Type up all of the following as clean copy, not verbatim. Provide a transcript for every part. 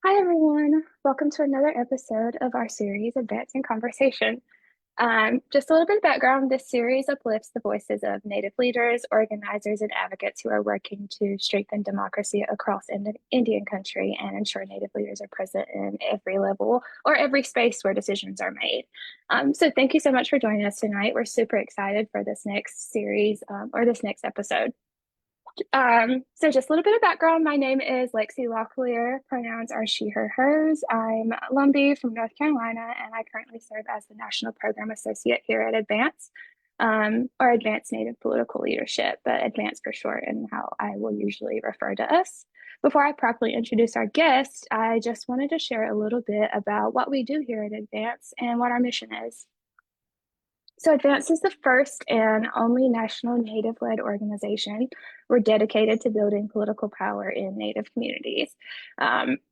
Hi, everyone. Welcome to another episode of our series, Advancing Conversation. Just a little bit of background. This series uplifts the voices of Native leaders, organizers, and advocates who are working to strengthen democracy across Indian country and ensure Native leaders are present in every level or every space where decisions are made. So thank you so much for joining us tonight. We're super excited for this next series or this next episode. So just a little bit of background. My name is Lexy Locklear. Pronouns are she, her, hers. I'm Lumbee from North Carolina, and I currently serve as the National Program Associate here at Advance, or Advanced Native Political Leadership, but Advance for short, and how I will usually refer to us. Before I properly introduce our guest, I just wanted to share a little bit about what we do here at Advance and what our mission is. So, Advance is the first and only national Native-led organization. We're dedicated to building political power in Native communities.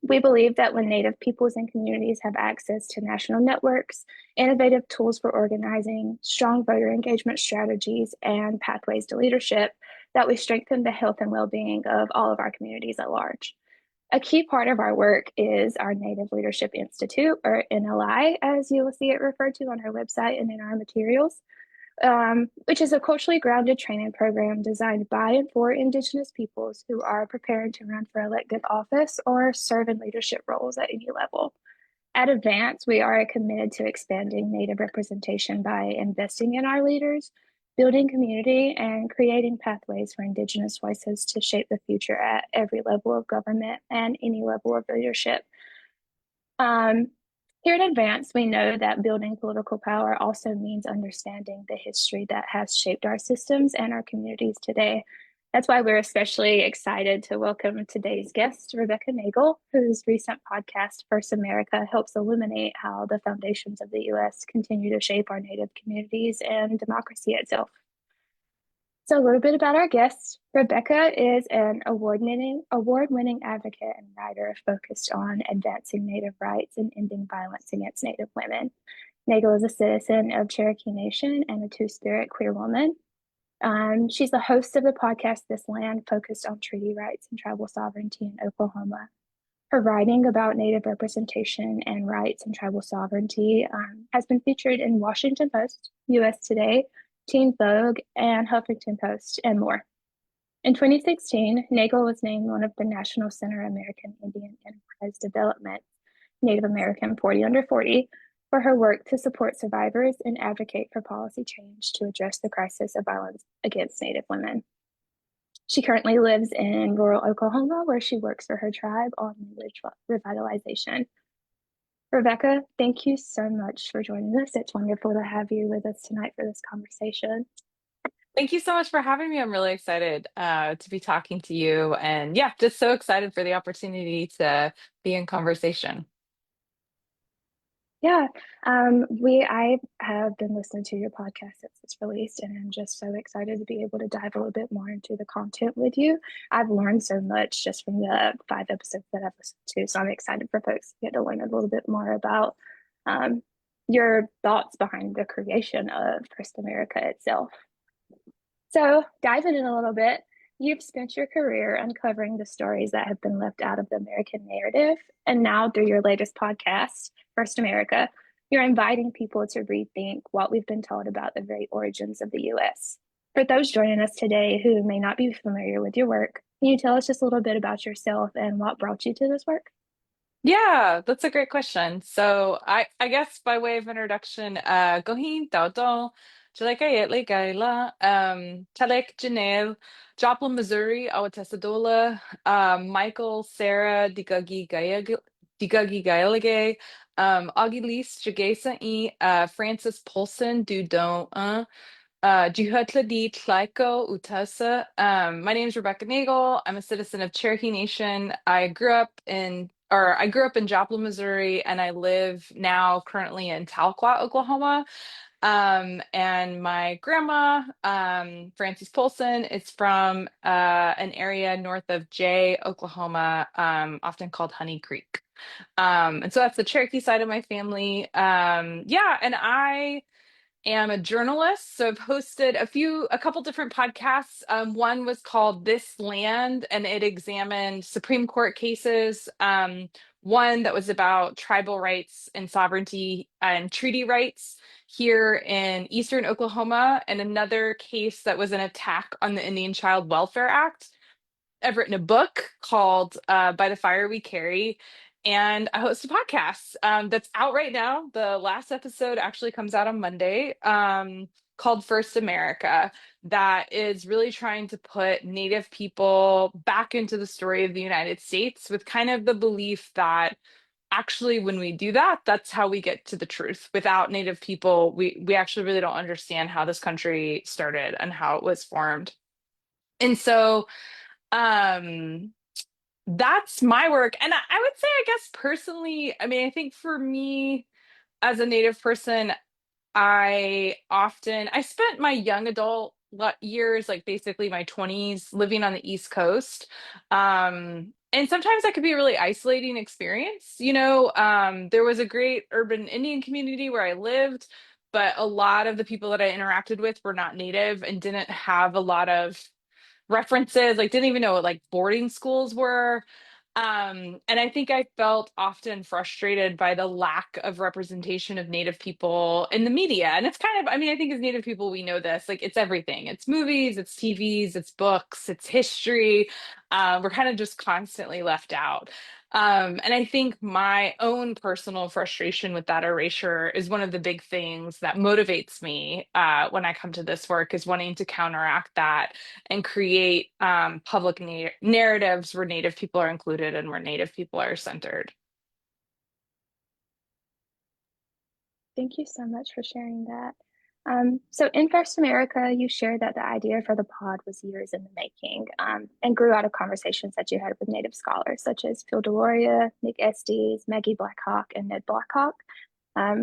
We believe that when Native peoples and communities have access to national networks, innovative tools for organizing, strong voter engagement strategies, and pathways to leadership, that we strengthen the health and well-being of all of our communities at large. A key part of our work is our Native Leadership Institute, or NLI, as you will see it referred to on our website and in our materials, which is a culturally grounded training program designed by and for Indigenous peoples who are preparing to run for elective office or serve in leadership roles at any level. At Advance, we are committed to expanding Native representation by investing in our leaders, building community, and creating pathways for Indigenous voices to shape the future at every level of government and any level of leadership. Um, Here in Advance, we know that building political power also means understanding the history that has shaped our systems and our communities today. That's why we're especially excited to welcome today's guest, Rebecca Nagle, whose recent podcast, First America, helps illuminate how the foundations of the U.S. continue to shape our Native communities and democracy itself. So a little bit about our guest. Rebecca is an award-winning advocate and writer focused on advancing Native rights and ending violence against Native women. Nagle is a citizen of Cherokee Nation and a two-spirit queer woman. She's the host of the podcast This Land, focused on treaty rights and tribal sovereignty in Oklahoma. Her writing about Native representation and rights and tribal sovereignty has been featured in Washington Post, US Today, Teen Vogue, and Huffington Post, and more. In 2016, Nagle was named one of the National Center American Indian Enterprise Development Native American 40 Under 40 for her work to support survivors and advocate for policy change to address the crisis of violence against Native women. She currently lives in rural Oklahoma, where she works for her tribe on language revitalization. Rebecca, thank you so much for joining us. It's wonderful to have you with us tonight for this conversation. Thank you so much for having me. I'm really excited to be talking to you. And yeah, just so excited for the opportunity to be in conversation. Yeah, I have been listening to your podcast since it's released, and I'm just so excited to be able to dive a little bit more into the content with you. I've learned so much just from the 5 episodes that I've listened to, so I'm excited for folks to get to learn a little bit more about um, your thoughts behind the creation of First America itself. So, diving in a little bit, you've spent your career uncovering the stories that have been left out of the American narrative. And now, through your latest podcast, First America, you're inviting people to rethink what we've been told about the very origins of the US. For those joining us today who may not be familiar with your work, can you tell us just a little bit about yourself and what brought you to this work? Yeah, that's a great question. So I guess by way of introduction, Gohin Daudon, Jaleka Gaila, Talek Janelle, Joplin, Missouri, Awatasadola, Michael, Sarah, Digagi Gailage, Agilis, Jagesa E, Francis Polson, Dudon, Juhatladi Tlaiko Utasa. My name is Rebecca Nagle. I'm a citizen of Cherokee Nation. I grew up in Joplin, Missouri, and I live now currently in Tahlequah, Oklahoma. And my grandma, Frances Polson, is from an area north of Jay, Oklahoma, often called Honey Creek. And so that's the Cherokee side of my family. Yeah, and I am a journalist. So I've hosted a couple different podcasts. One was called This Land, and it examined Supreme Court cases. One that was about tribal rights and sovereignty and treaty rights here in eastern Oklahoma, and another case that was an attack on the Indian Child Welfare Act. I've written a book called By the Fire We Carry, and I host a podcast that's out right now. The last episode actually comes out on Monday, called First America, that is really trying to put Native people back into the story of the United States with kind of the belief that actually when we do that, that's how we get to the truth. Without Native people, we actually really don't understand how this country started and how it was formed. And so um that's my work. And I would say, I guess personally, I mean, I think for me as a Native person, I spent my young adult years, like basically my 20s, living on the East Coast. And sometimes that could be a really isolating experience. There was a great urban Indian community where I lived, but a lot of the people that I interacted with were not Native and didn't have a lot of references, like didn't even know what like boarding schools were. And I think I felt often frustrated by the lack of representation of Native people in the media. And it's kind of, I mean, I think as Native people, we know this, like it's everything. It's movies, it's TVs, it's books, it's history. We're kind of just constantly left out. And I think my own personal frustration with that erasure is one of the big things that motivates me when I come to this work, is wanting to counteract that and create public narratives where Native people are included and where Native people are centered. Thank you so much for sharing that. So in First America, you shared that the idea for the pod was years in the making, and grew out of conversations that you had with Native scholars such as Phil Deloria, Nick Estes, Maggie Blackhawk, and Ned Blackhawk,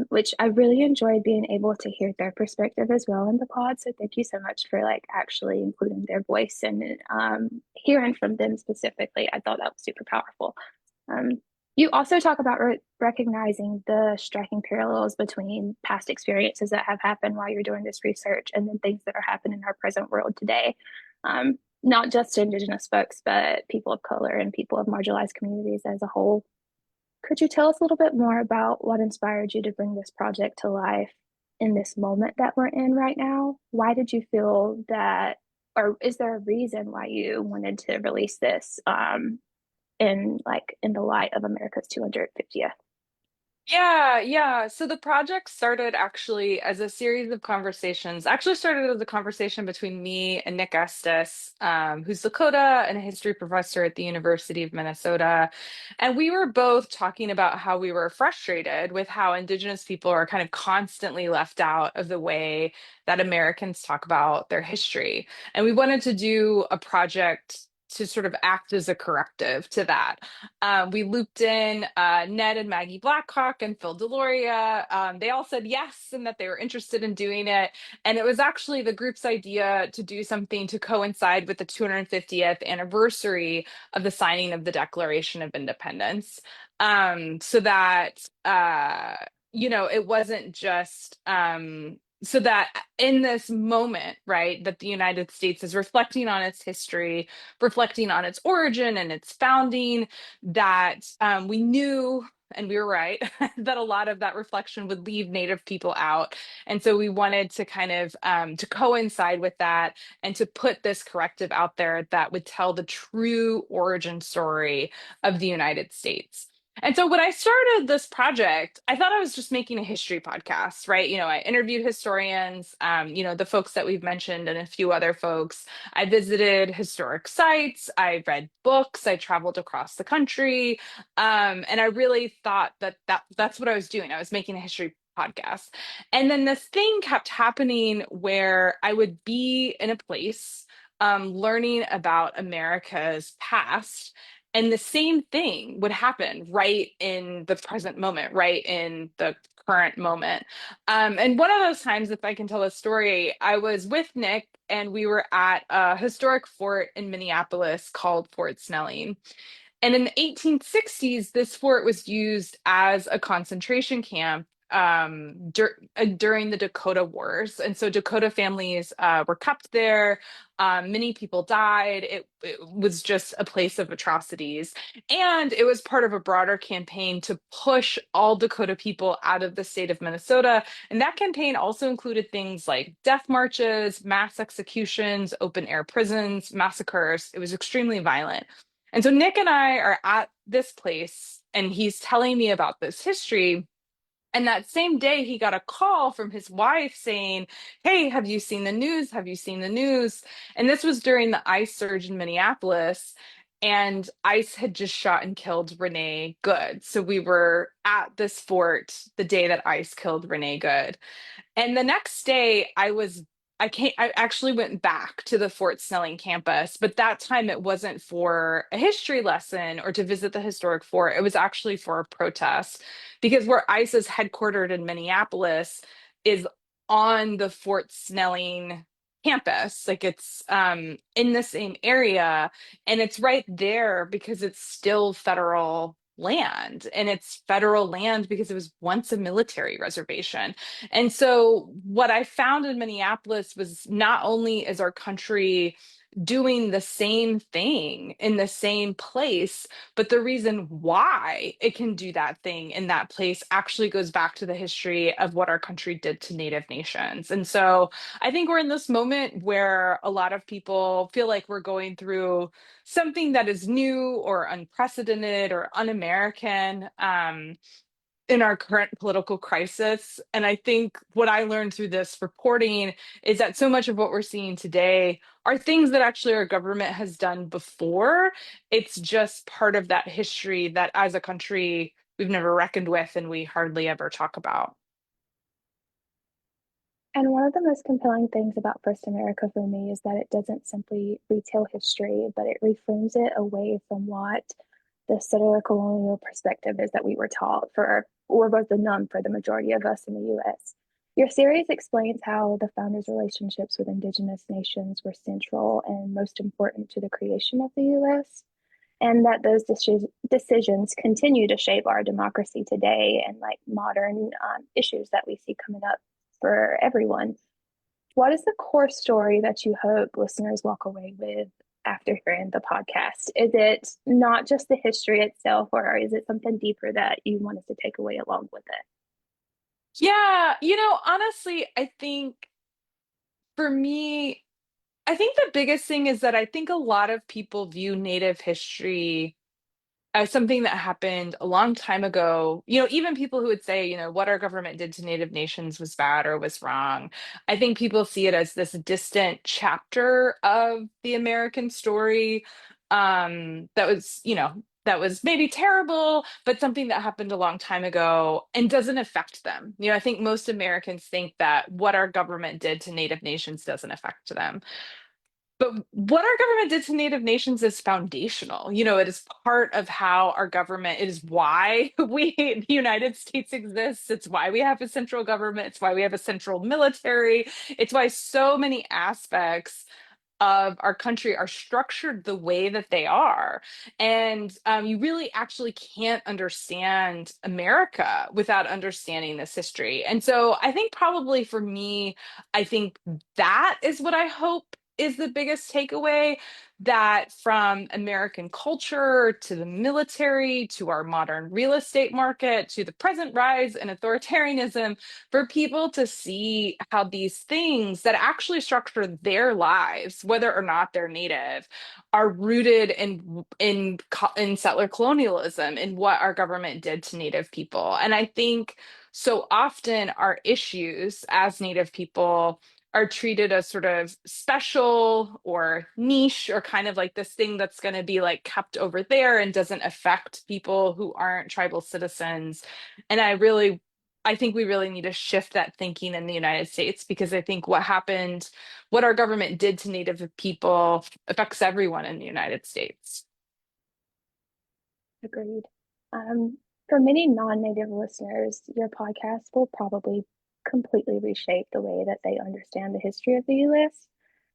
which I really enjoyed being able to hear their perspective as well in the pod. So thank you so much for like actually including their voice and hearing from them specifically. I thought that was super powerful. Um, you also talk about recognizing the striking parallels between past experiences that have happened while you're doing this research and then things that are happening in our present world today. Not just Indigenous folks, but people of color and people of marginalized communities as a whole. Could you tell us a little bit more about what inspired you to bring this project to life in this moment that we're in right now? Why did you feel that, or is there a reason why you wanted to release this in the light of America's 250th? Yeah, yeah. So the project started actually as a series of conversations. Actually started as a conversation between me and Nick Estes, who's Lakota and a history professor at the University of Minnesota. And we were both talking about how we were frustrated with how Indigenous people are kind of constantly left out of the way that Americans talk about their history. And we wanted to do a project to sort of act as a corrective to that. We looped in Ned and Maggie Blackhawk and Phil Deloria. They all said yes and that they were interested in doing it. And it was actually the group's idea to do something to coincide with the 250th anniversary of the signing of the Declaration of Independence. So that, it wasn't just. So that in this moment, right, that the United States is reflecting on its history, reflecting on its origin and its founding, that we knew, and we were right, that a lot of that reflection would leave Native people out. And so we wanted to kind of to coincide with that and to put this corrective out there that would tell the true origin story of the United States. And so when I started this project, I thought I was just making a history podcast, right? I interviewed historians, the folks that we've mentioned and a few other folks. I visited historic sites, I read books, I traveled across the country, and I really thought that's what I was doing. I was making a history podcast. And then this thing kept happening where I would be in a place learning about America's past. And the same thing would happen right in the present moment, right in the current moment. And one of those times, if I can tell a story, I was with Nick and we were at a historic fort in Minneapolis called Fort Snelling. And in the 1860s, this fort was used as a concentration camp during the Dakota Wars. And so Dakota families were kept there. Many people died. It was just a place of atrocities. And it was part of a broader campaign to push all Dakota people out of the state of Minnesota. And that campaign also included things like death marches, mass executions, open air prisons, massacres. It was extremely violent. And so Nick and I are at this place, and he's telling me about this history. And that same day, he got a call from his wife saying, "Hey, have you seen the news? Have you seen the news?" And this was during the ICE surge in Minneapolis. And ICE had just shot and killed Renee Good. So we were at this fort the day that ICE killed Renee Good. And the next day, I actually went back to the Fort Snelling campus, but that time it wasn't for a history lesson or to visit the historic fort. It was actually for a protest because where ICE is headquartered in Minneapolis is on the Fort Snelling campus. Like it's in the same area, and it's right there because it's still federal land, and it's federal land because it was once a military reservation. And so, what I found in Minneapolis was not only is our country doing the same thing in the same place, but the reason why it can do that thing in that place actually goes back to the history of what our country did to Native nations. And so, I think we're in this moment where a lot of people feel like we're going through something that is new or unprecedented or un-American. In our current political crisis. And I think what I learned through this reporting is that so much of what we're seeing today are things that actually our government has done before. It's just part of that history that as a country we've never reckoned with and we hardly ever talk about. And one of the most compelling things about First America for me is that it doesn't simply retell history, but it reframes it away from what the settler colonial perspective is that we were taught for, or was the norm for the majority of us in the US. Your series explains how the founders' relationships with Indigenous nations were central and most important to the creation of the US, and that those decisions continue to shape our democracy today and like modern issues that we see coming up for everyone. What is the core story that you hope listeners walk away with after hearing the podcast? Is it not just the history itself, or is it something deeper that you want us to take away along with it? Yeah, honestly, I think for me, I think the biggest thing is that I think a lot of people view Native history as something that happened a long time ago. Even people who would say, what our government did to Native nations was bad or was wrong. I think people see it as this distant chapter of the American story, that was maybe terrible, but something that happened a long time ago and doesn't affect them. I think most Americans think that what our government did to Native nations doesn't affect them. But what our government did to Native nations is foundational. It is part of how our government, it is why the United States exists. It's why we have a central government. It's why we have a central military. It's why so many aspects of our country are structured the way that they are. And you really actually can't understand America without understanding this history. And so I think probably for me, I think that is what I hope is the biggest takeaway, that from American culture to the military to our modern real estate market to the present rise in authoritarianism, for people to see how these things that actually structure their lives, whether or not they're native, are rooted in settler colonialism and what our government did to native people. And I think so often our issues as native people are treated as sort of special or niche or kind of like this thing that's going to be like kept over there and doesn't affect people who aren't tribal citizens. And I think we really need to shift that thinking in the United States, because I think what our government did to Native people affects everyone in the United States. Agreed. Um, for many non-native listeners, your podcast will probably completely reshape the way that they understand the history of the US.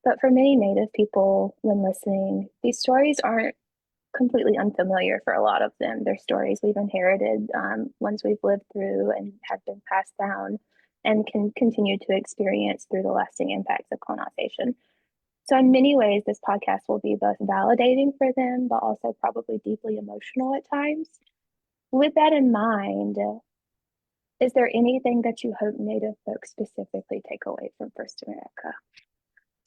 But for many native people, when listening, these stories aren't completely unfamiliar for a lot of them. They're stories we've inherited, ones we've lived through and have been passed down and can continue to experience through the lasting impacts of colonization. So, in many ways, this podcast will be both validating for them, but also probably deeply emotional at times. With that in mind, is there anything that you hope Native folks specifically take away from First America?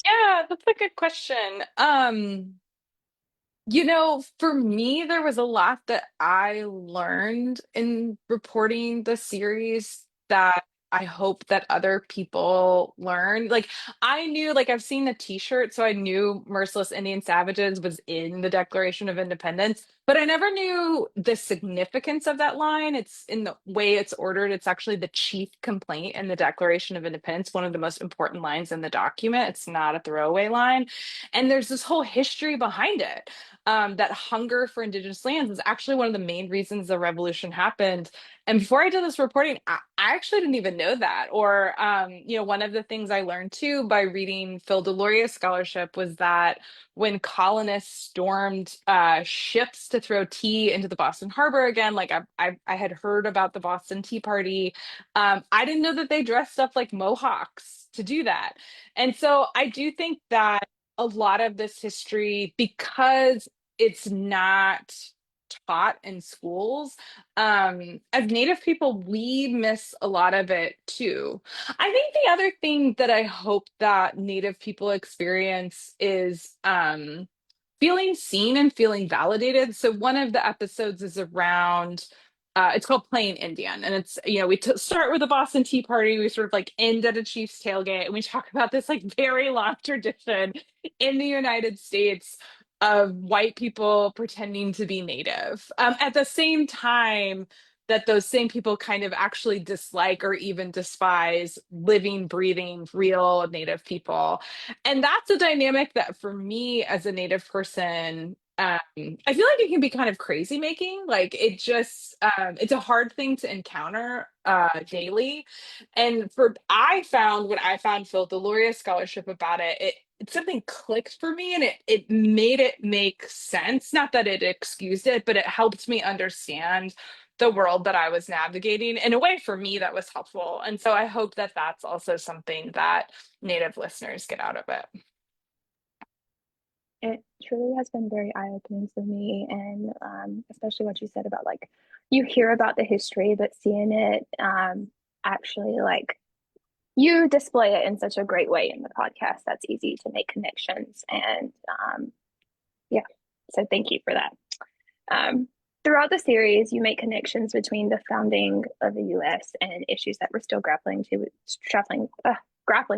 Yeah, that's a good question. For me, there was a lot that I learned in reporting the series that I hope that other people learn. Like, I knew, like, I've seen the t-shirt, so I knew Merciless Indian Savages was in the Declaration of Independence, but I never knew the significance of that line. It's in the way it's ordered. It's actually the chief complaint in the Declaration of Independence, one of the most important lines in the document. It's not a throwaway line. And there's this whole history behind it, that hunger for indigenous lands is actually one of the main reasons the revolution happened. And before I did this reporting, I actually didn't even know that. Or, one of the things I learned too by reading Phil Deloria's scholarship was that when colonists stormed ships to throw tea into the Boston Harbor again, like I had heard about the Boston Tea Party, I didn't know that they dressed up like Mohawks to do that. And so I do think that a lot of this history, because it's not taught in schools, as Native people, we miss a lot of it too. I think the other thing that I hope that Native people experience is feeling seen and feeling validated. So one of the episodes is around, it's called Playing Indian. And it's, we start with the Boston Tea Party. We sort of like end at a Chiefs tailgate. And we talk about this like very long tradition in the United States of white people pretending to be Native. At the same time, that those same people kind of actually dislike or even despise living, breathing, real Native people. And that's a dynamic that for me as a Native person, I feel like it can be kind of crazy making. Like it just, it's a hard thing to encounter daily. And I found when I found Phil Deloria's scholarship about it something clicked for me and it made it make sense. Not that it excused it, but it helped me understand the world that I was navigating in a way for me that was helpful. And so I hope that that's also something that Native listeners get out of it. It truly has been very eye-opening for me, and especially what you said about like you hear about the history, but seeing it actually like you display it in such a great way in the podcast that's easy to make connections and yeah, so thank you for that. Um, Throughout the series, you make connections between the founding of the U.S. and issues that we're still grappling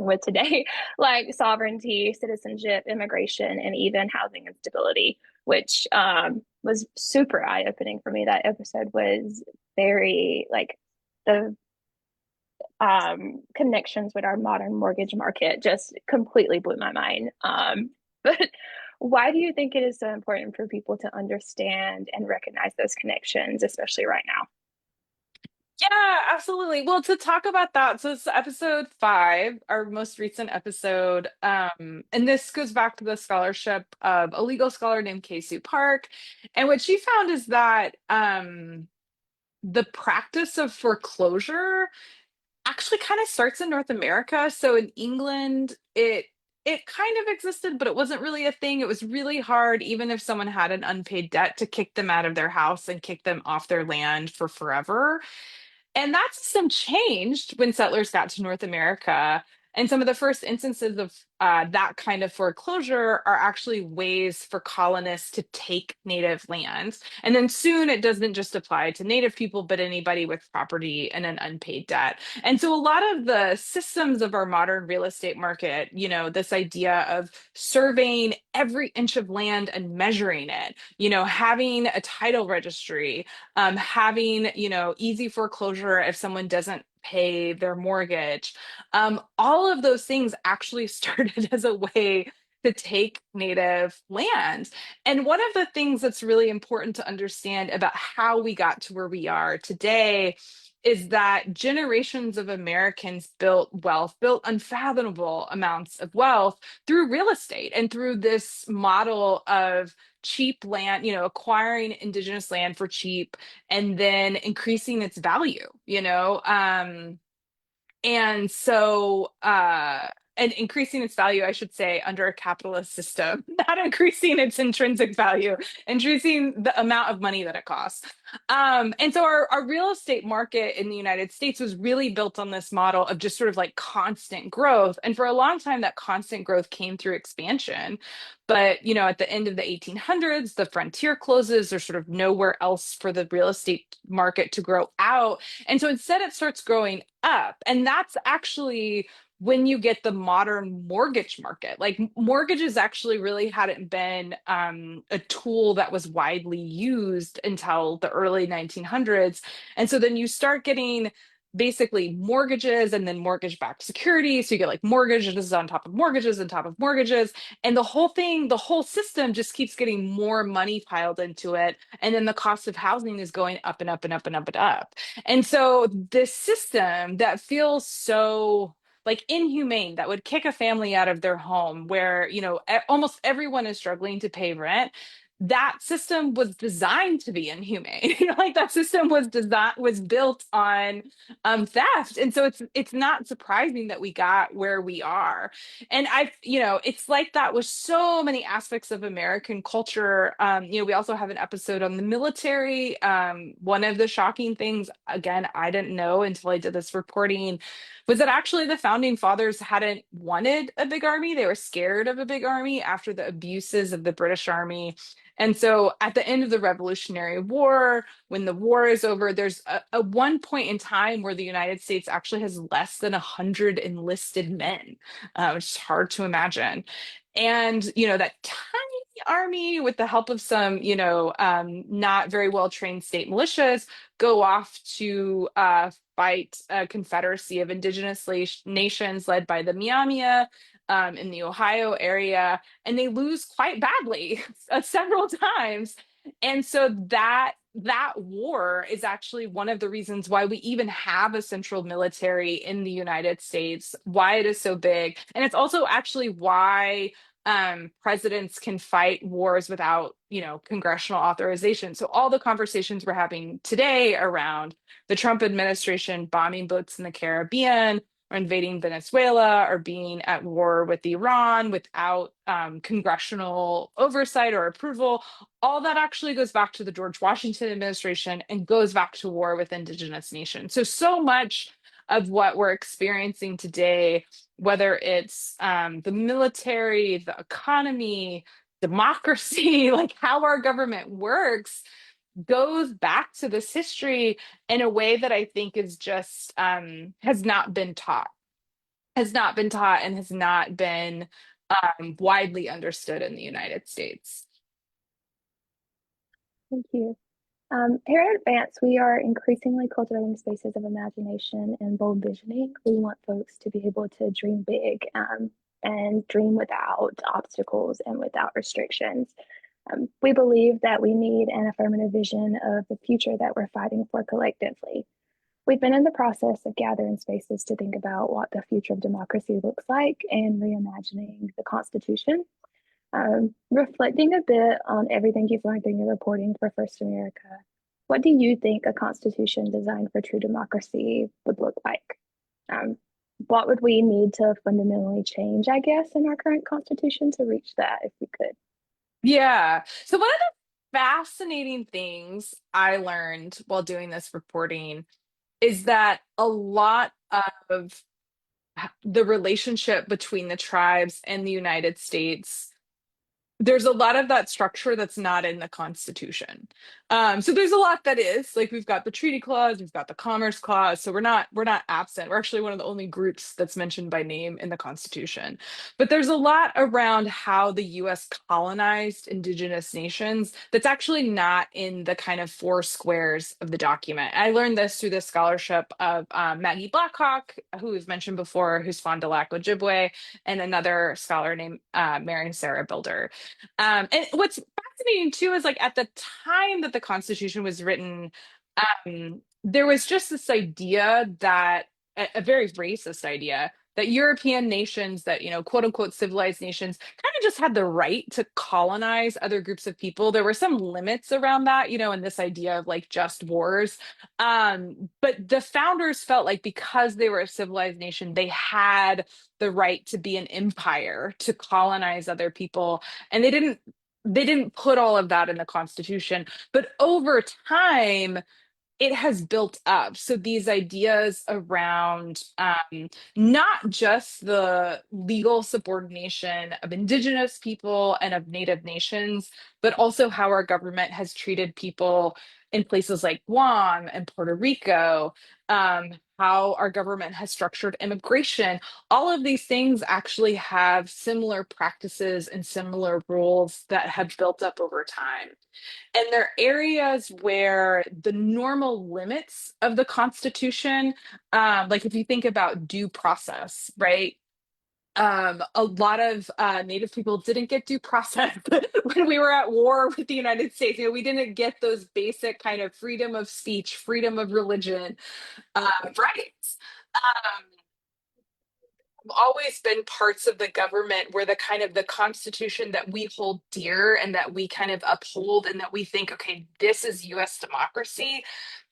with today, like sovereignty, citizenship, immigration, and even housing instability, which was super eye-opening for me. That episode was very like the connections with our modern mortgage market just completely blew my mind. But why do you think it is so important for people to understand and recognize those connections, especially right now? Yeah, absolutely. Well, to talk about that, so it's episode 5, our most recent episode. And this goes back to the scholarship of a legal scholar named Sue Park. And what she found is that the practice of foreclosure actually kind of starts in North America. So in England, it kind of existed, but it wasn't really a thing. It was really hard, even if someone had an unpaid debt, to kick them out of their house and kick them off their land for forever. And that system changed when settlers got to North America. And some of the first instances of that kind of foreclosure are actually ways for colonists to take native lands. And then soon it doesn't just apply to native people, but anybody with property and an unpaid debt. And so a lot of the systems of our modern real estate market, this idea of surveying every inch of land and measuring it, having a title registry, having, easy foreclosure if someone doesn't pay their mortgage. All of those things actually started as a way to take native land. And one of the things that's really important to understand about how we got to where we are today is that generations of Americans built wealth, built unfathomable amounts of wealth through real estate and through this model of cheap land, acquiring indigenous land for cheap and then increasing its value, and so, and increasing its value, I should say, under a capitalist system, not increasing its intrinsic value, increasing the amount of money that it costs. And so our real estate market in the United States was really built on this model of just sort of like constant growth. And for a long time, that constant growth came through expansion. But, at the end of the 1800s, the frontier closes. There's sort of nowhere else for the real estate market to grow out. And so instead, it starts growing up. And that's actually when you get the modern mortgage market. Like mortgages actually really hadn't been a tool that was widely used until the early 1900s. And so then you start getting basically mortgages and then mortgage backed securities. So you get like mortgages on top of mortgages on top of mortgages. And the whole thing, the whole system just keeps getting more money piled into it. And then the cost of housing is going up and up and up and up and up. And so this system that feels so like inhumane, that would kick a family out of their home where, almost everyone is struggling to pay rent. That system was designed to be inhumane. Like that system was built on theft. And so it's not surprising that we got where we are. And it's like that with so many aspects of American culture. We also have an episode on the military. One of the shocking things, again, I didn't know until I did this reporting, was that actually the founding fathers hadn't wanted a big army. They were scared of a big army after the abuses of the British Army. And so at the end of the Revolutionary War, when the war is over, there's a one point in time where the United States actually has less than 100 enlisted men, which is hard to imagine. And, that tiny army, with the help of some, not very well trained state militias, go off to fight a confederacy of indigenous nations led by the Miamia in the Ohio area, and they lose quite badly several times. And so that war is actually one of the reasons why we even have a central military in the United States, why it is so big. And it's also actually why presidents can fight wars without, congressional authorization. So all the conversations we're having today around the Trump administration bombing boats in the Caribbean or invading Venezuela or being at war with Iran without congressional oversight or approval, all that actually goes back to the George Washington administration and goes back to war with indigenous nations. So much of what we're experiencing today, whether it's the military, the economy, democracy, like how our government works, goes back to this history in a way that I think is just has not been taught, and has not been widely understood in the United States. Thank you. Here at Advance, we are increasingly cultivating spaces of imagination and bold visioning. We want folks to be able to dream big and dream without obstacles and without restrictions. We believe that we need an affirmative vision of the future that we're fighting for collectively. We've been in the process of gathering spaces to think about what the future of democracy looks like and reimagining the Constitution. Reflecting a bit on everything you've learned in your reporting for First America, what do you think a constitution designed for true democracy would look like? Um, what would we need to fundamentally change, I guess, in our current constitution to reach that if we could? Yeah. So one of the fascinating things I learned while doing this reporting is that a lot of the relationship between the tribes and the United States, there's a lot of that structure that's not in the Constitution. So there's a lot that is, like, we've got the treaty clause, we've got the commerce clause. So we're not absent. We're actually one of the only groups that's mentioned by name in the Constitution. But there's a lot around how the US colonized indigenous nations that's actually not in the kind of four squares of the document. I learned this through the scholarship of Maggie Blackhawk, who we've mentioned before, who's Fond du Lac Ojibwe, and another scholar named Mary Sarah Builder. And what's fascinating too is, like, at the time that the Constitution was written, there was just this idea that a very racist idea that European nations, that, quote unquote civilized nations, kind of just had the right to colonize other groups of people. There were some limits around that, and this idea of like just wars. But the founders felt like because they were a civilized nation, they had the right to be an empire, to colonize other people. And they didn't put all of that in the Constitution. But over time, it has built up. So these ideas around not just the legal subordination of Indigenous people and of Native nations, but also how our government has treated people in places like Guam and Puerto Rico, how our government has structured immigration. All of these things actually have similar practices and similar rules that have built up over time. And there are areas where the normal limits of the Constitution, like if you think about due process, right? A lot of Native people didn't get due process when we were at war with the United States. We didn't get those basic kind of freedom of speech, freedom of religion rights. Um, always been parts of the government where the kind of the constitution that we hold dear and that we kind of uphold and that we think, okay, this is US democracy.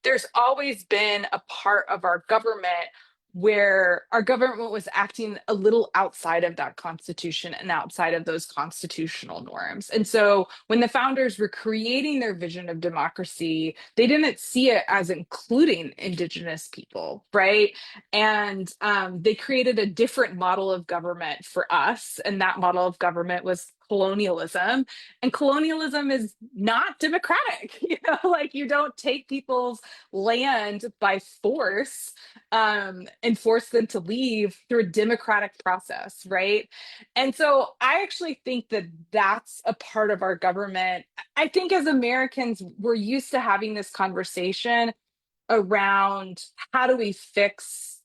There's always been a part of our government where our government was acting a little outside of that constitution and outside of those constitutional norms. And so when the founders were creating their vision of democracy, they didn't see it as including Indigenous people, right? And they created a different model of government for us. And that model of government was colonialism. And colonialism is not democratic. Like you don't take people's land by force and force them to leave through a democratic process, right? And so I actually think that that's a part of our government. I think as Americans, we're used to having this conversation around how do we fix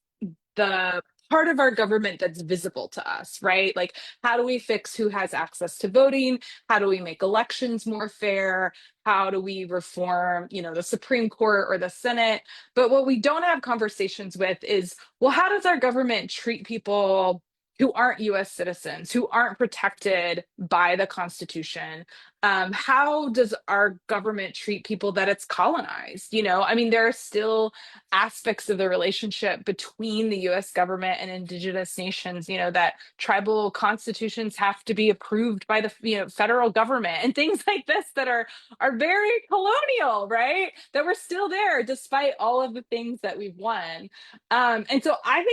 the part of our government that's visible to us, right? Like, how do we fix who has access to voting? How do we make elections more fair? How do we reform, the Supreme Court or the Senate? But what we don't have conversations with is, well, how does our government treat people who aren't US citizens, who aren't protected by the Constitution? How does our government treat people that it's colonized? I mean, there are still aspects of the relationship between the US government and Indigenous nations, that tribal constitutions have to be approved by the federal government and things like this that are very colonial, right? That we're still there despite all of the things that we've won. And so I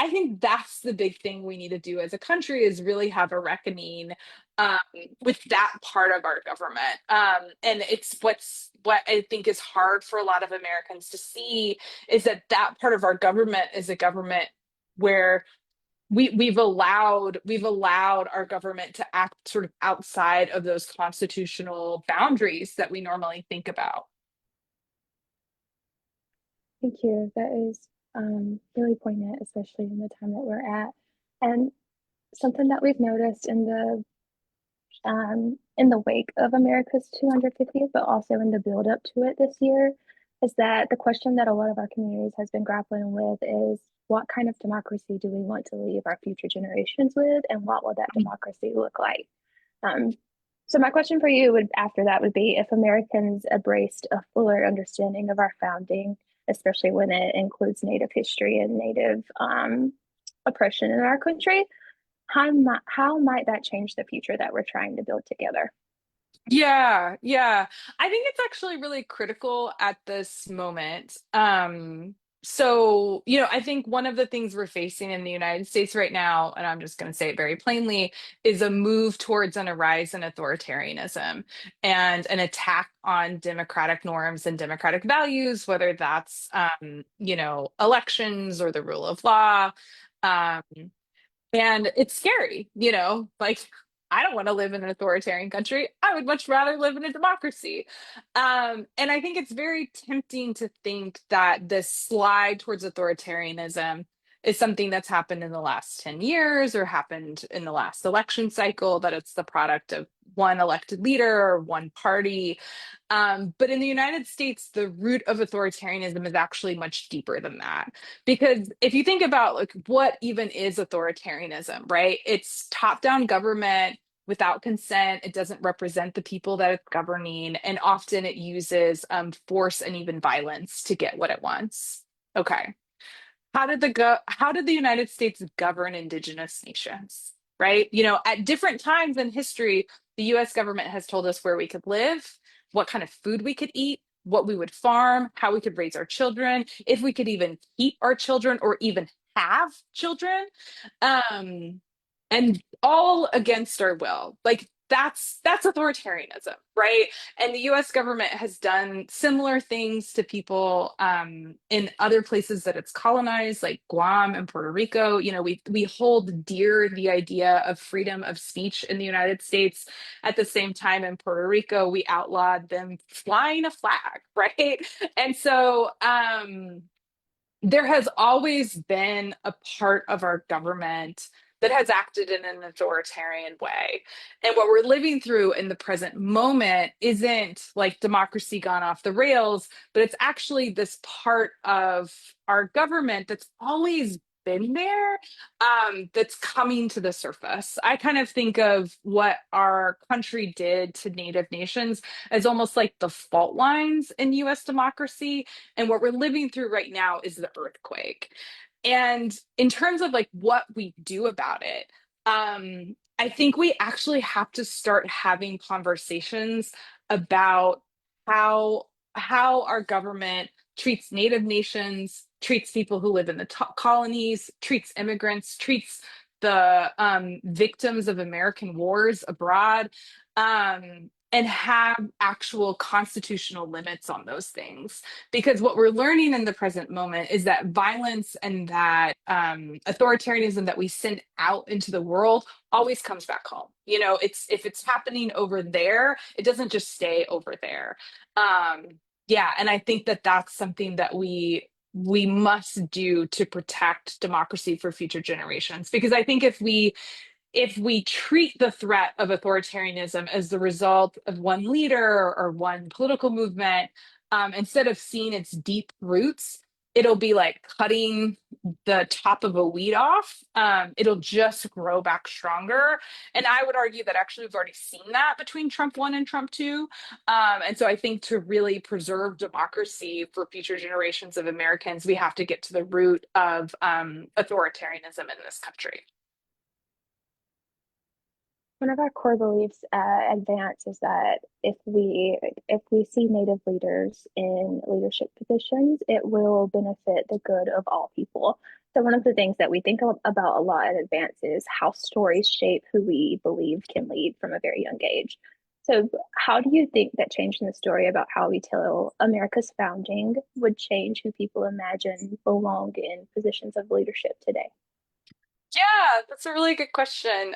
think that's the big thing we need to do as a country is really have a reckoning um, with that part of our government. And it's what I think is hard for a lot of Americans to see is that that part of our government is a government where we've allowed our government to act sort of outside of those constitutional boundaries that we normally think about. Thank you. That is really poignant, especially in the time that we're at. And something that we've noticed in the wake of America's 250th, but also in the build up to it this year, is that the question that a lot of our communities has been grappling with is what kind of democracy do we want to leave our future generations with, and what will that democracy look like? Um, so my question for you would after that would be if Americans embraced a fuller understanding of our founding, especially when it includes Native history and Native oppression in our country, how might that change the future that we're trying to build together? Yeah, yeah. I think it's actually really critical at this moment. So, I think one of the things we're facing in the United States right now, and I'm just going to say it very plainly, is a move towards a rise in authoritarianism and an attack on democratic norms and democratic values, whether that's, elections or the rule of law. Um, and it's scary, like I don't want to live in an authoritarian country. I would much rather live in a democracy. And I think it's very tempting to think that this slide towards authoritarianism is something that's happened in the last 10 years or happened in the last election cycle, that it's the product of one elected leader or one party. But in the United States, the root of authoritarianism is actually much deeper than that. Because if you think about like what even is authoritarianism, right? It's top-down government without consent. It doesn't represent the people that it's governing, and often it uses force and even violence to get what it wants. Okay. How did the United States govern indigenous nations? Right? You know, at different times in history, the US government has told us where we could live, what kind of food we could eat, what we would farm, how we could raise our children, if we could even keep our children or even have children. Um, and all against our will. Like that's authoritarianism, right? And the US government has done similar things to people in other places that it's colonized, like Guam and Puerto Rico. You know, we hold dear the idea of freedom of speech in the United States. At the same time, in Puerto Rico, we outlawed them flying a flag, right? And so there has always been a part of our government that has acted in an authoritarian way. And what we're living through in the present moment isn't like democracy gone off the rails, but it's actually this part of our government that's always been there, that's coming to the surface. I kind of think of what our country did to Native nations as almost like the fault lines in US democracy. And what we're living through right now is the earthquake. And in terms of like what we do about it, I think we actually have to start having conversations about how our government treats Native nations, treats people who live in the colonies, treats immigrants, treats the victims of American wars abroad, and have actual constitutional limits on those things. Because what we're learning in the present moment is that violence and that authoritarianism that we send out into the world always comes back home. You know, it's if it's happening over there, it doesn't just stay over there. Um, yeah, and I think that that's something that we must do to protect democracy for future generations. Because I think if we treat the threat of authoritarianism as the result of one leader or one political movement, instead of seeing its deep roots, it'll be like cutting the top of a weed off. It'll just grow back stronger. And I would argue that actually we've already seen that between Trump 1 and Trump 2. And so I think to really preserve democracy for future generations of Americans, we have to get to the root of authoritarianism in this country. One of our core beliefs at Advance is that if we see Native leaders in leadership positions, it will benefit the good of all people. So one of the things that we think about a lot at Advance is how stories shape who we believe can lead from a very young age. So how do you think that changing the story about how we tell America's founding would change who people imagine belong in positions of leadership today? Yeah, that's a really good question.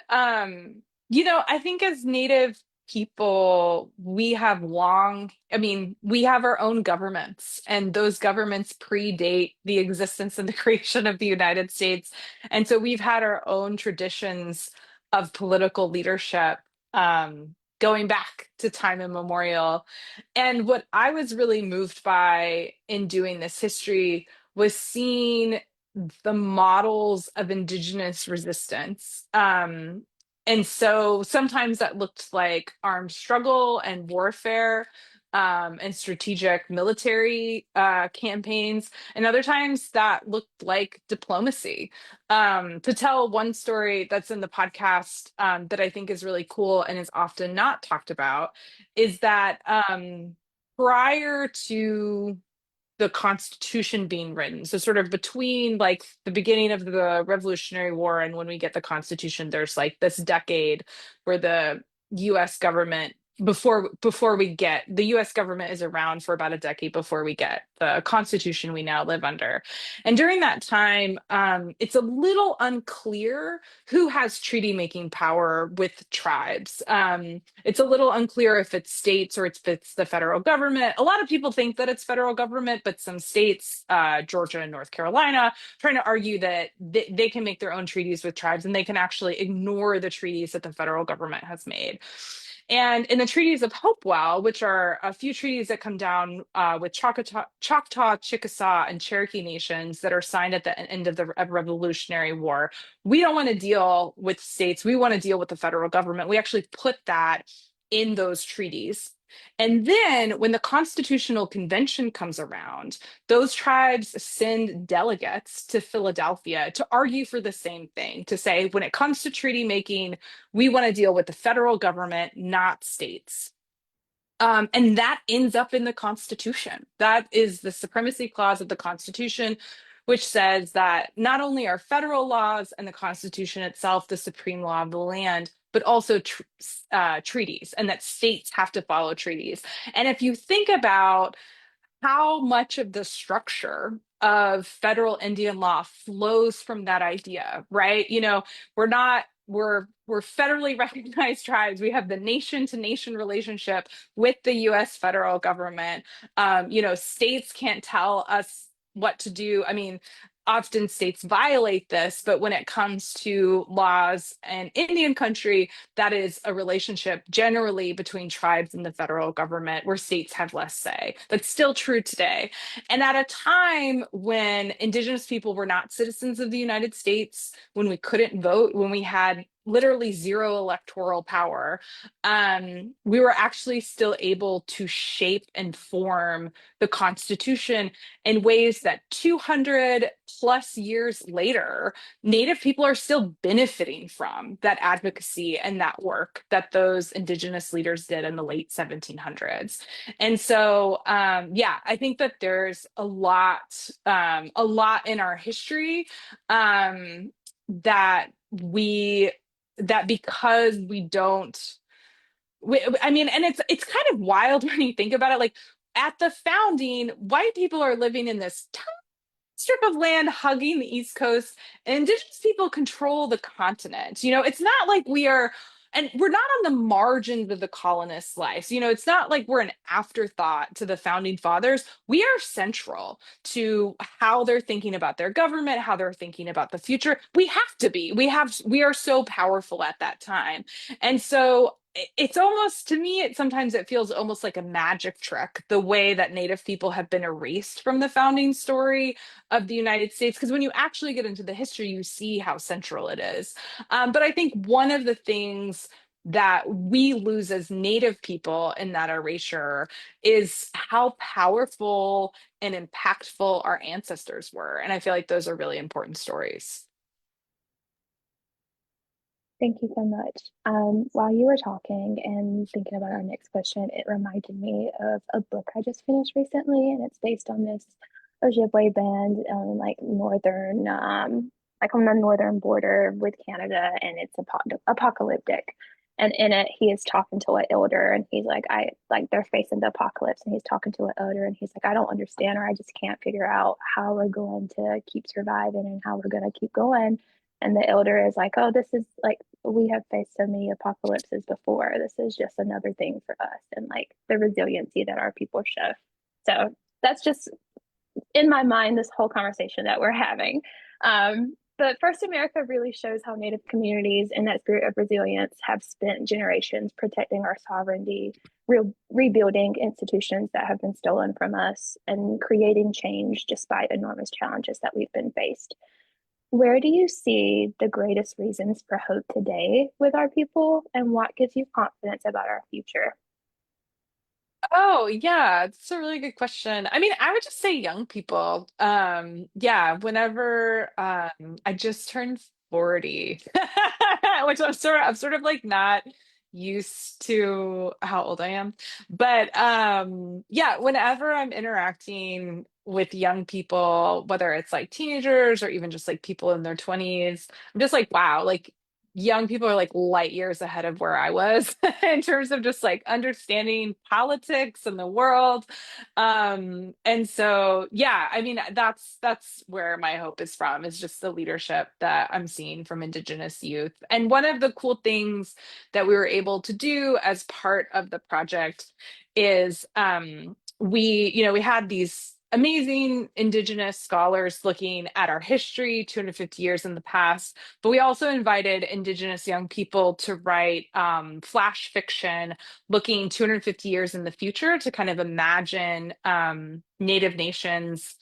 You know, I think as Native people, I mean, we have our own governments, and those governments predate the existence and the creation of the United States. And so we've had our own traditions of political leadership, going back to time immemorial. And what I was really moved by in doing this history was seeing the models of indigenous resistance. And so sometimes that looked like armed struggle and warfare, and strategic military campaigns. And other times that looked like diplomacy. To tell one story that's in the podcast, that I think is really cool and is often not talked about is that prior to the Constitution being written. So sort of between like the beginning of the Revolutionary War and when we get the Constitution, there's like this decade where the US government before we get the US government is around for about a decade before we get the constitution we now live under. And during that time, it's a little unclear who has treaty making power with tribes. It's a little unclear if it's states or if it's the federal government. A lot of people think that it's federal government, but some states, Georgia and North Carolina, trying to argue that they can make their own treaties with tribes and they can actually ignore the treaties that the federal government has made. And in the treaties of Hopewell, which are a few treaties that come down with Choctaw, Chickasaw, and Cherokee nations that are signed at the end of the Revolutionary War, we don't want to deal with states. We want to deal with the federal government. We actually put that in those treaties. And then when the Constitutional Convention comes around, those tribes send delegates to Philadelphia to argue for the same thing, to say, when it comes to treaty making, we want to deal with the federal government, not states. And that ends up in the Constitution. That is the supremacy clause of the Constitution, which says that not only are federal laws and the Constitution itself the supreme law of the land, but also treaties, and that states have to follow treaties. And if you think about how much of the structure of federal Indian law flows from that idea, right? We're not we're federally recognized tribes. We have the nation to nation relationship with the US federal government. States can't tell us what to do. I mean, often states violate this, but when it comes to laws and Indian country, that is a relationship generally between tribes and the federal government where states have less say. That's still true today. And at a time when Indigenous people were not citizens of the United States, when we couldn't vote, when we had literally zero electoral power, we were actually still able to shape and form the Constitution in ways that 200 plus years later, Native people are still benefiting from that advocacy and that work that those Indigenous leaders did in the late 1700s. And so, yeah, I think that there's a lot in our history that we that because we don't I mean, and it's kind of wild when you think about it. Like at the founding, white people are living in this strip of land hugging the East Coast, and Indigenous people control the continent. It's not like and we're not on the margins of the colonists' lives. It's not like we're an afterthought to the founding fathers. We are central to how they're thinking about their government, how they're thinking about the future. We have to be. We are so powerful at that time. And so it's almost to me sometimes it feels almost like a magic trick the way that Native people have been erased from the founding story of the United States, because when you actually get into the history, you see how central it is. But I think one of the things that we lose as Native people in that erasure is how powerful and impactful our ancestors were. And I feel like those are really important stories. Thank you so much. While you were talking and thinking about our next question, it reminded me of a book I just finished recently, and it's based on this Ojibwe band, like on the northern border with Canada, and it's apocalyptic. And in it, he is talking to an elder, and he's like, I like they're facing the apocalypse, and he's talking to an elder, and he's like, I don't understand, or I just can't figure out how we're going to keep surviving and how we're going to keep going. And the elder is like, oh, this is like, we have faced so many apocalypses before. This is just another thing for us, and like the resiliency that our people show. So that's just in my mind, this whole conversation that we're having. But First America really shows how Native communities in that spirit of resilience have spent generations protecting our sovereignty, rebuilding institutions that have been stolen from us, and creating change despite enormous challenges that we've been faced. Where do you see the greatest reasons for hope today with our people, and what gives you confidence about our future? Oh, yeah, it's a really good question. I mean, I would just say young people. Yeah, whenever I just turned 40, which I'm sort of like not used to how old I am. But yeah, whenever I'm interacting with young people, whether it's like teenagers or even just like people in their 20s, I'm just like, wow, like young people are like light years ahead of where I was in terms of just like understanding politics and the world. And so yeah, I mean that's where my hope is from, is just the leadership that I'm seeing from Indigenous youth. And one of the cool things that we were able to do as part of the project is we had these amazing Indigenous scholars looking at our history 250 years in the past, but we also invited Indigenous young people to write flash fiction looking 250 years in the future to kind of imagine Native nations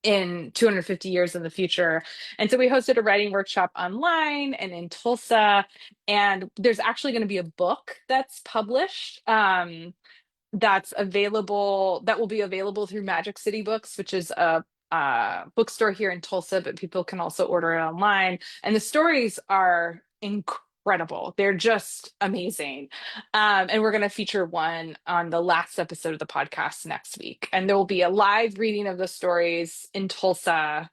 in 250 years in the future. And so we hosted a writing workshop online and in Tulsa. And there's actually going to be a book that's published. That will be available through Magic City Books, which is a bookstore here in Tulsa, but people can also order it online. And the stories are incredible. They're just amazing. And we're going to feature one on the last episode of the podcast next week. And there will be a live reading of the stories in Tulsa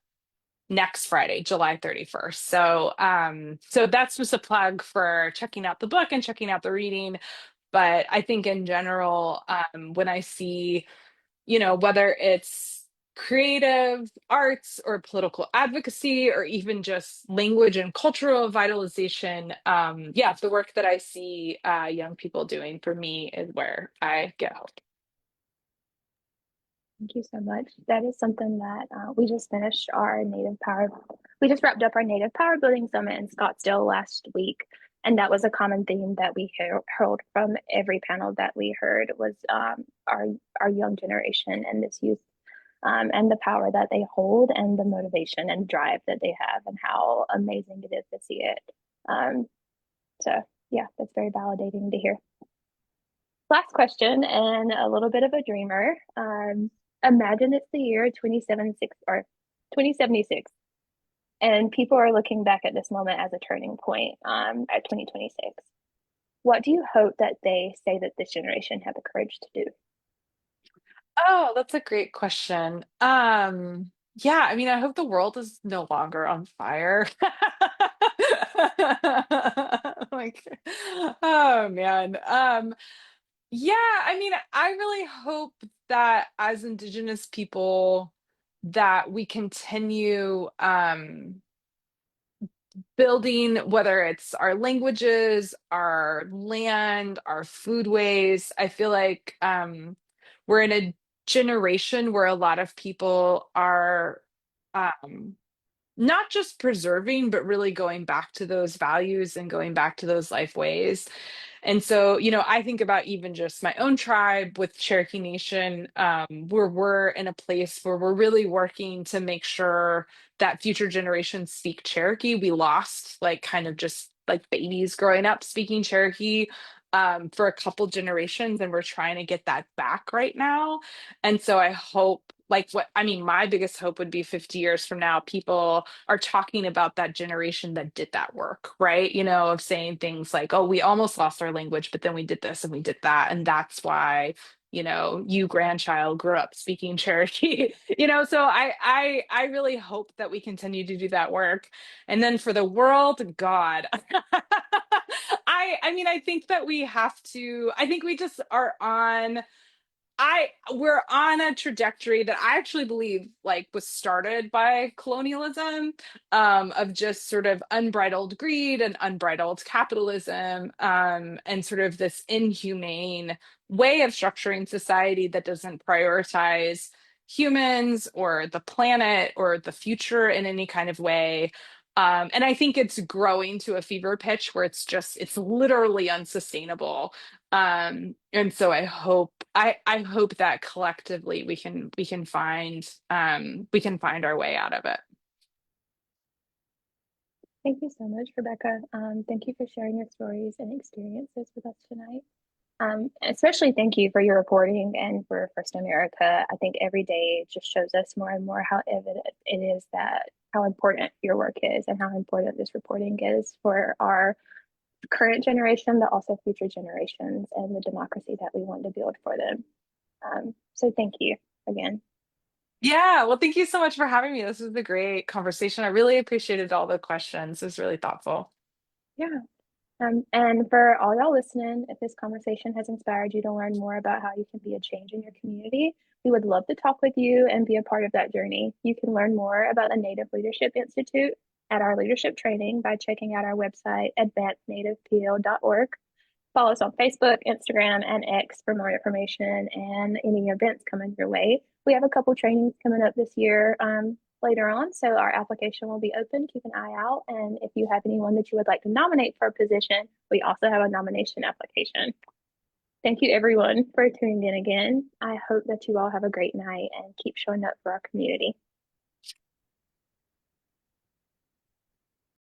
next Friday, July 31st. So that's just a plug for checking out the book and checking out the reading. But I think in general, when I see, whether it's creative arts or political advocacy or even just language and cultural vitalization, yeah, the work that I see young people doing for me is where I get hope. Thank you so much. That is something that we just finished our Native Power. We just wrapped up our Native Power Building Summit in Scottsdale last week, and that was a common theme that we heard from every panel that we heard was our young generation and this youth, and the power that they hold and the motivation and drive that they have and how amazing it is to see it. Um, so yeah, that's very validating to hear. Last question, and a little bit of a dreamer. Imagine it's the year 2076 or 2076, and people are looking back at this moment as a turning point at 2026. What do you hope that they say that this generation had the courage to do? Oh, that's a great question. Yeah, I mean, I hope the world is no longer on fire. Like, oh man. Yeah, I mean, I really hope that as Indigenous people that we continue building, whether it's our languages, our land, our foodways. I feel like we're in a generation where a lot of people are um, not just preserving, but really going back to those values and going back to those life ways. And so, I think about even just my own tribe with Cherokee Nation, where we're in a place where we're really working to make sure that future generations speak Cherokee. We lost like kind of just like babies growing up speaking Cherokee for a couple generations, and we're trying to get that back right now. And so I hope, like, what I mean, my biggest hope would be 50 years from now, people are talking about that generation that did that work, right? Of saying things like, oh, we almost lost our language, but then we did this and we did that. And that's why, you grandchild grew up speaking Cherokee, so I really hope that we continue to do that work. And then for the world, God, I mean, I think that we have to, I think we just are on we're on a trajectory that I actually believe like was started by colonialism, of just sort of unbridled greed and unbridled capitalism, and sort of this inhumane way of structuring society that doesn't prioritize humans or the planet or the future in any kind of way. And I think it's growing to a fever pitch where it's literally unsustainable. And so I hope that collectively we can find our way out of it. Thank you so much, Rebecca. Thank you for sharing your stories and experiences with us tonight. Especially thank you for your reporting and for First America. I think every day just shows us more and more how evident it is that how important your work is and how important this reporting is for our current generation, but also future generations and the democracy that we want to build for them. So thank you again. Yeah, well, thank you so much for having me. This was a great conversation. I really appreciated all the questions. It was really thoughtful. Yeah. And for all y'all listening, if this conversation has inspired you to learn more about how you can be a change in your community, we would love to talk with you and be a part of that journey. You can learn more about the Native Leadership Institute at our leadership training by checking out our website, advancednativepl.org. Follow us on Facebook, Instagram, and X for more information and any events coming your way. We have a couple trainings coming up this year later on, so our application will be open. Keep an eye out. And if you have anyone that you would like to nominate for a position, we also have a nomination application. Thank you, everyone, for tuning in again. I hope that you all have a great night and keep showing up for our community.